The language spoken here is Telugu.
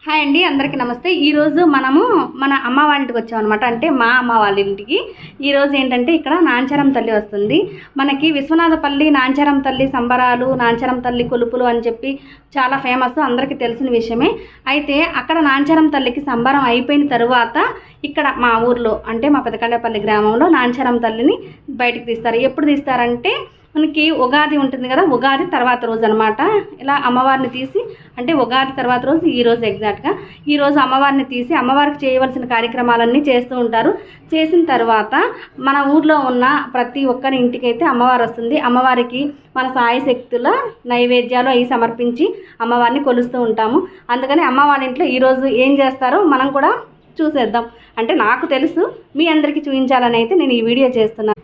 హాయ్ అండి, అందరికీ నమస్తే. ఈరోజు మనము మన అమ్మ వాళ్ళ ఇంటికి వచ్చామన్నమాట. అంటే మా అమ్మ వాళ్ళ ఇంటికి. ఈరోజు ఏంటంటే ఇక్కడ నాంచారం తల్లి వస్తుంది. మనకి విశ్వనాథపల్లి నాంచారం తల్లి సంబరాలు, నాంచారం తల్లి కొలుపులు అని చెప్పి చాలా ఫేమస్, అందరికీ తెలిసిన విషయమే. అయితే అక్కడ నాంచారం తల్లికి సంబరం అయిపోయిన తరువాత ఇక్కడ మా ఊర్లో అంటే మా పెదకండేపల్లి గ్రామంలో నాంచారం తల్లిని బయటికి తీస్తారు. ఎప్పుడు తీస్తారంటే మనకి ఉగాది ఉంటుంది కదా, ఉగాది తర్వాత రోజు అనమాట. ఇలా అమ్మవారిని తీసి అంటే ఉగాది తర్వాత రోజు ఈరోజు ఎగ్జాక్ట్గా ఈరోజు అమ్మవారిని తీసి అమ్మవారికి చేయవలసిన కార్యక్రమాలన్నీ చేస్తూ ఉంటారు. చేసిన తర్వాత మన ఊర్లో ఉన్న ప్రతి ఒక్కరి ఇంటికైతే అమ్మవారు వస్తుంది. అమ్మవారికి మన సాయశక్తుల నైవేద్యాలు అవి సమర్పించి అమ్మవారిని కొలుస్తూ ఉంటాము. అందుకని అమ్మవారి ఇంట్లో ఈరోజు ఏం చేస్తారో మనం కూడా చూసేద్దాం. అంటే నాకు తెలుసు, మీ అందరికీ చూపించాలని అయితే నేను ఈ వీడియో చేస్తున్నాను.